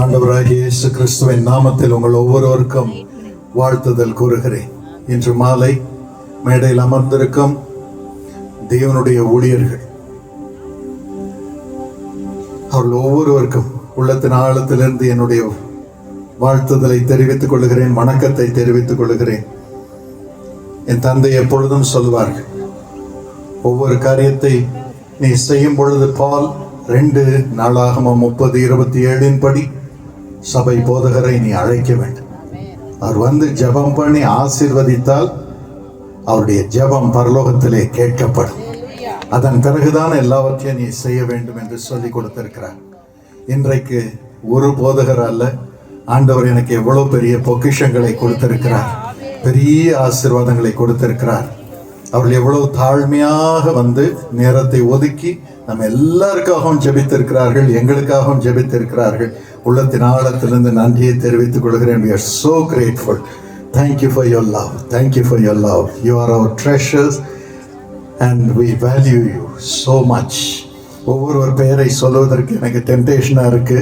ஆண்டவராகிய இயேசு கிறிஸ்துவின் நாமத்தில் உங்கள் ஒவ்வொருவருக்கும் வாழ்த்துதல் கூறுகிறேன். இன்று மாலை மேடையில் அமர்ந்திருக்கும் தேவனுடைய ஊழியர்கள் அவர்கள் ஒவ்வொருவருக்கும் உள்ளத்தின் ஆழத்திலிருந்து என்னுடைய வாழ்த்துதலை தெரிவித்துக் கொள்கிறேன், வணக்கத்தை தெரிவித்துக் கொள்கிறேன். என் தந்தை எப்பொழுதும் சொல்வார்கள், ஒவ்வொரு காரியத்தை நீ செய்யும் பொழுது பால் 2 நாளாகமம் 30:27 படி சபை போதகரை நீ அழைக்க வேண்டும். அவர் வந்து ஜெபம் பண்ணி ஆசீர்வதித்தால் அவருடைய ஜெபம் பரலோகத்திலே கேட்கப்படும். அதன் பிறகுதான் எல்லாவற்றையும் நீ செய்ய வேண்டும் என்று சொல்லி கொடுத்திருக்கிறார். இன்றைக்கு ஒரு போதகர் அல்ல, ஆண்டவர் எனக்கு எவ்வளவு பெரிய பொக்கிஷங்களை கொடுத்திருக்கிறார், பெரிய ஆசீர்வாதங்களை கொடுத்திருக்கிறார். அவர்கள் எவ்வளவு தாழ்மையாக வந்து நேரத்தை ஒதுக்கி நம்ம எல்லாருக்காகவும் ஜெபித்திருக்கிறார்கள், எங்களுக்காகவும் ஜெபித்திருக்கிறார்கள். உள்ளத்தின் ஆழத்திலிருந்து நன்றியை தெரிவித்துக் கொள்கிறேன். We are so grateful. Thank you for your love. Thank you for your love. You are our treasures and we value you so much. ஒவ்வொரு பெயரை சொல்வதற்கு எனக்கு டெம்டேஷனாக இருக்கு.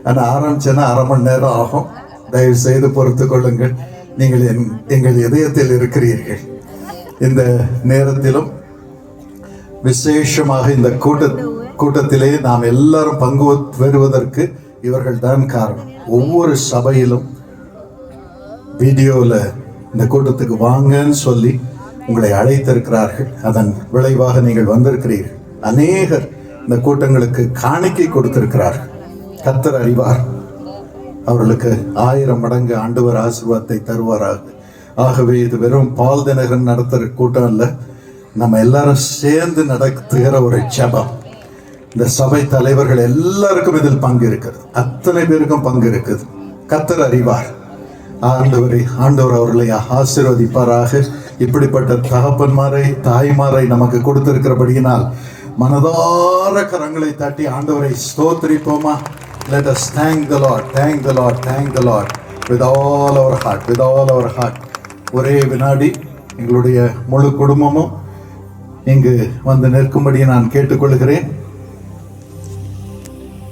ஆனால் ஆரம்பிச்சேன்னா 1/2 மணி நேரம் ஆகும். தயவு செய்து பொறுத்து கொள்ளுங்கள். நீங்கள் எங்கள் இதயத்தில் இருக்கிறீர்கள். இந்த நேரத்திலும் விசேஷமாக இந்த கூட்டத்திலே நாம் எல்லாரும் பங்கு பெறுவதற்கு இவர்கள் தான் காரணம். ஒவ்வொரு சபையிலும் வீடியோவில் இந்த கூட்டத்துக்கு வாங்கன்னு சொல்லி உங்களை அழைத்திருக்கிறார்கள். அதன் விளைவாக நீங்கள் வந்திருக்கிறீர்கள். அநேகர் இந்த கூட்டங்களுக்கு காணிக்கை கொடுத்திருக்கிறார்கள். கர்த்தர் அறிவார், அவர்களுக்கு 1000 மடங்கு ஆண்டவர் ஆசீர்வாதத்தை தருவாராக. ஆகவே இது வெறும் பால் தினகரன் நடத்துகிற கூட்டம் இல்லை, நம்ம எல்லாரும் சேர்ந்து நடத்துகிற ஒரு ஜெபம். இந்த சபை தலைவர்கள் எல்லாருக்கும் இதில் பங்கு இருக்குது, அத்தனை பேருக்கும் பங்கு இருக்குது. கர்த்தர் அறிவார். ஆண்டவர் அவர்களை ஆசீர்வதிப்பாராக. இப்படிப்பட்ட தகப்பன்மாரை தாய்மாரை நமக்கு கொடுத்திருக்கிறபடியினால் மனதார கரங்களை தட்டி ஆண்டவரை ஸ்தோத்திரிப்போமா? Let us thank the Lord, thank the Lord, thank the Lord with all our heart, with all our heart. ஒரே வினாடி எங்களுடைய முழு குடும்பமும் இங்கு வந்து நிற்கும்படி நான் கேட்டுக்கொள்கிறேன்.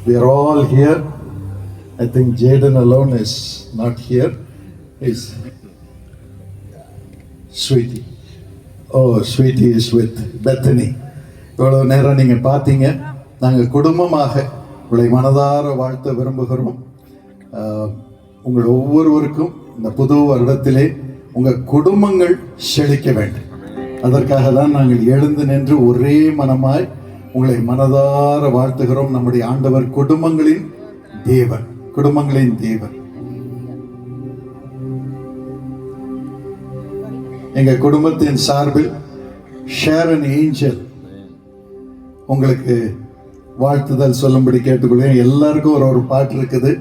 We are all here. I think Jaden alone is not here. Is Sweetie. Oh, Sweetie is with Bethany. இவ்வளவு நேரம் நீங்க பார்த்தீங்க. நாங்கள் குடும்பமாக உங்களை மனதார வாழ்த்த விரும்புகிறோம். உங்கள் ஒவ்வொருவருக்கும் இந்த புது வருடத்திலே உங்கள் குடும்பங்கள் செழிக்க வேண்டும். அதற்காக தான் நாங்கள் எழுந்து நின்று ஒரே மனமாய் உங்களை மனதார வாழ்த்துகிறோம். நம்முடைய ஆண்டவர் குடும்பங்களின் தேவன், குடும்பங்களின் தேவன். எங்க குடும்பத்தின் சார்பில் ஷேரன் ஏஞ்சல் உங்களுக்கு வாழ்த்துதல் சொல்லும்படி கேட்டுக்கொள்கிறேன். எல்லாருக்கும் ஒரு பாட்டு இருக்குது,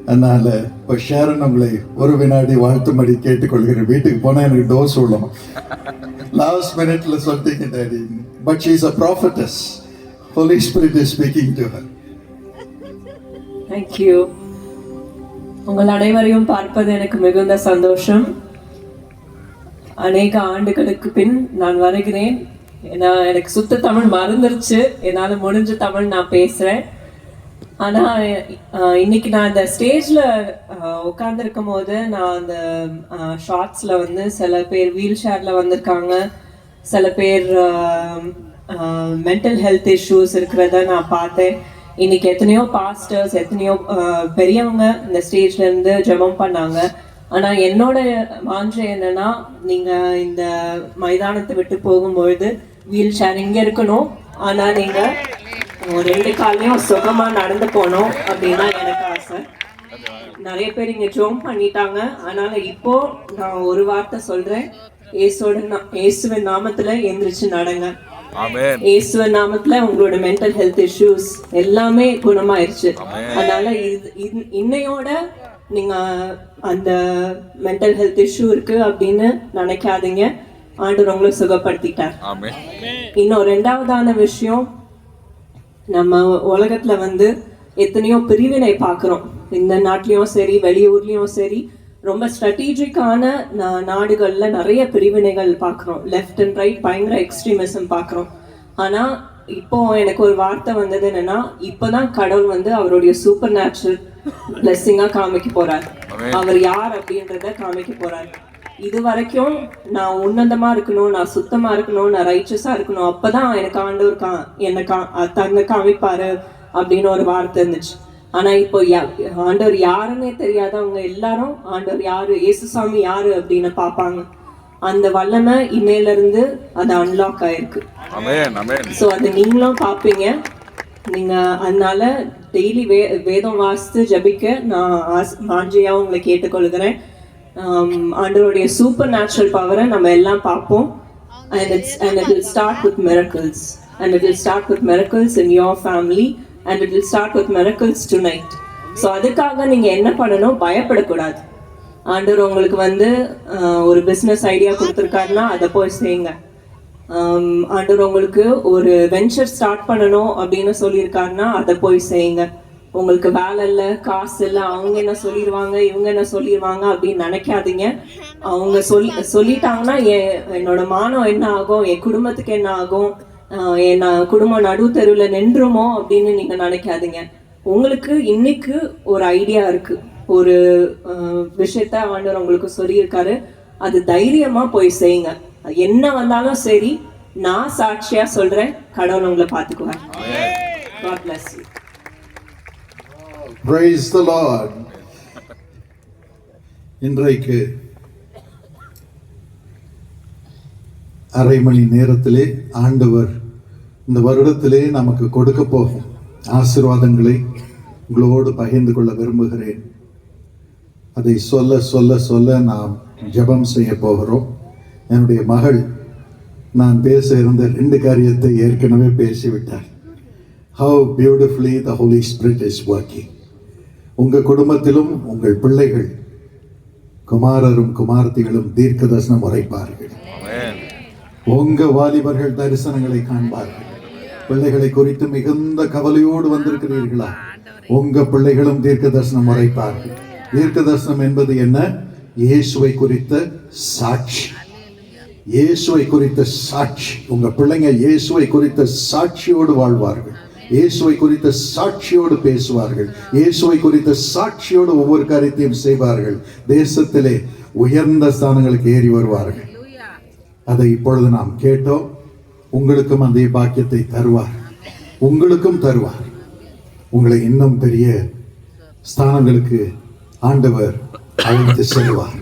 அதனால இப்போ ஷேரன் உங்களை ஒரு வினாடி வாழ்த்தும்படி கேட்டுக்கொள்கிறேன். வீட்டுக்கு போனால் எனக்கு டோஸ் விடலாம். லாஸ்ட் மினிட்ல சொல்லிட்டீங்க daddy. But she is a prophetess. Holy Spirit is speaking to her. Thank you. உங்கள் அனைவரையும் பார்ப்பது எனக்கு மிகுந்த சந்தோஷம். அநேக ஆண்டுகளுக்கு பின் நான் வருகிறேன். ஏன்னா எனக்கு சுத்த தமிழ் மறந்துருச்சு, என்னால் முடிஞ்ச தமிழ் நான் பேசுகிறேன். ஆனால் இன்னைக்கு நான் இந்த ஸ்டேஜில் உட்காந்துருக்கும் போது நான் அந்த ஷார்ட்ஸில் வந்து சில பேர் வீல் சேரில் வந்திருக்காங்க, சில பேர் மென்டல் ஹெல்த் இஷ்யூஸ் இருக்கிறத நான் பார்த்தேன். இன்னைக்கு எத்தனையோ பாஸ்டர்ஸ், எத்தனையோ பெரியவங்க இந்த ஸ்டேஜ்லேருந்து ஜெபம் பண்ணாங்க. ஆனால் என்னோட வாஞ்சை என்னன்னா, நீங்கள் இந்த மைதானத்தை விட்டு போகும்பொழுது வீல் சேர் இங்கே இருக்கணும், ஆனால் நீங்கள் 2 காலையும் சுகமாக நடந்து போகணும் அப்படின்னா எனக்கு ஆசை. நிறைய பேர் இங்கே ஜோம் பண்ணிட்டாங்க. அதனால் இப்போ நான் ஒரு வார்த்தை சொல்கிறேன், இயேசுவின் நாமத்தில் எந்திரிச்சு நடங்க. இயேசுவின் நாமத்துல உங்களோட மென்டல் ஹெல்த் இஷ்யூஸ் எல்லாமே குணமாயிருச்சு. அதனால இன்னையோட நீங்க அந்த மென்டல் ஹெல்த் இஷ்யூ இருக்கு அப்படின்னு நினைக்காதீங்க, ஆண்டவர் உங்களை சுகப்படுத்திட்டார். இன்னும் 2வதான விஷயம், நம்ம உலகத்துல வந்து எத்தனையோ பிரிவினை பார்க்குறோம். இந்த நாட்டிலையும் சரி வெளியூர்லேயும் சரி ரொம்ப ஸ்ட்ராட்டஜிக்கான நாடுகளில் நிறைய பிரிவினைகள் பார்க்குறோம். லெஃப்ட் அண்ட் ரைட் பயங்கர எக்ஸ்ட்ரீமிசம் பார்க்குறோம். ஆனால் இப்போ எனக்கு ஒரு வார்த்தை வந்தது என்னன்னா, இப்பதான் கடவுள் வந்து அவருடைய சூப்பர் நேச்சுரல் பிளெஸ்ஸிங்கா காமிக்க போறார். அவர் யார் அப்படின்றத காமிக்க போறார். இது வரைக்கும் நான் உன்னதமா இருக்கணும், நான் சுத்தமா இருக்கணும், நான் ரைச்சஸா இருக்கணும், அப்பதான் எனக்கு ஆண்டவர் என்ன தங்க காமிப்பாரு அப்படின்னு ஒரு வார்த்தை இருந்துச்சு. ஆனா இப்போ ஆண்டவர் யாருன்னே தெரியாதவங்க எல்லாரும் ஆண்டவர் யாரு, இயேசுசாமி யாரு அப்படின்னு பார்ப்பாங்க. அந்த வல்லமை இன்னையில இருந்து அது அன்லாக் ஆயிருக்கு. ஸோ அது நீங்களும் பார்ப்பீங்க. நீங்க அதனால டெய்லி வேதம் வாசித்து ஜபிக்க நான் வாஞ்சையா உங்களை கேட்டுக்கொள்கிறேன். ஆண்டவருடைய சூப்பர் நேச்சுரல் பவரை நம்ம எல்லாம் பார்ப்போம். And it will start with miracles. And it will start with miracles in your family. And it will start with miracles tonight. So அதுக்காக நீங்க என்ன பண்ணணும், பயப்படக்கூடாது. ஆண்டவர் உங்களுக்கு வந்து ஒரு பிஸ்னஸ் ஐடியா கொடுத்துருக்காருன்னா அதை போய் செய்யுங்க. ஆண்டவர் உங்களுக்கு ஒரு வெஞ்சர் ஸ்டார்ட் பண்ணணும் அப்படின்னு சொல்லியிருக்காருன்னா அதை போய் செய்யுங்க. உங்களுக்கு வேலை இல்லை, காசு இல்லை, அவங்க என்ன சொல்லிடுவாங்க, இவங்க என்ன சொல்லிடுவாங்க அப்படின்னு நினைக்காதீங்க. அவங்க சொல்லிட்டாங்கன்னா என்னோட மானம் என்ன ஆகும், என் குடும்பத்துக்கு என்ன ஆகும், என் குடும்பம் நடு தெருவில் நின்றுமோ அப்படின்னு நீங்க நினைக்காதீங்க. உங்களுக்கு இன்னைக்கு ஒரு ஐடியா இருக்கு, ஒரு விஷயத்த ஆண்டவர் உங்களுக்கு சொல்லியிருக்காரு, அது தைரியமா போய் செய்யுங்க. என்ன வந்தாலும் சரி, நான் சாட்சியா சொல்றேன், கடவுள் உங்களை பார்த்துக்குவார். God bless you. Praise the Lord. இன்றைக்கு அரை மணி நேரத்திலே ஆண்டவர் இந்த வருடத்திலே நமக்கு கொடுக்க போகும் ஆசீர்வாதங்களை உங்களோடு பகிர்ந்து கொள்ள விரும்புகிறேன். அதை சொல்ல சொல்ல சொல்ல நாம் ஜெபம் செய்ய போகிறோம். என்னுடைய மகள் நான் பேச இருந்த 2 காரியத்தை ஏற்கனவே பேசிவிட்டார். How beautifully the Holy Spirit is working. உங்கள் குடும்பத்திலும் உங்கள் பிள்ளைகள், குமாரரும் குமார்த்திகளும் தீர்க்க தரிசனம் உரைப்பார்கள். உங்க வாலிபர்கள் தரிசனங்களை காண்பார்கள். பிள்ளைகளை குறித்து மிகுந்த கவலையோடு வந்திருக்கிறீர்களா? உங்க பிள்ளைகளும் தீர்க்க தரிசனம் உரைப்பார்கள். தீர்க்க தரிசனம் என்பது என்ன? இயேசுவை குறித்த சாட்சி. இயேசுவை குறித்த சாட்சி. உங்க பிள்ளைங்க இயேசுவை குறித்த சாட்சியோடு வாழ்வார்கள். இயேசுவை குறித்த சாட்சியோடு பேசுவார்கள். இயேசுவை குறித்த சாட்சியோடு ஒவ்வொரு காரியத்தையும் செய்வார்கள். தேசத்திலே உயர்ந்த ஸ்தானங்களுக்கு ஏறி வருவார்கள். அதை இப்பொழுது நாம் கேட்டோம். உங்களுக்கும் அந்த பாக்கியத்தை தருவார். உங்களுக்கும் தருவார். உங்களை இன்னும் பெரிய ஸ்தானங்களுக்கு ஆண்டவர் அழைத்து செல்வார்.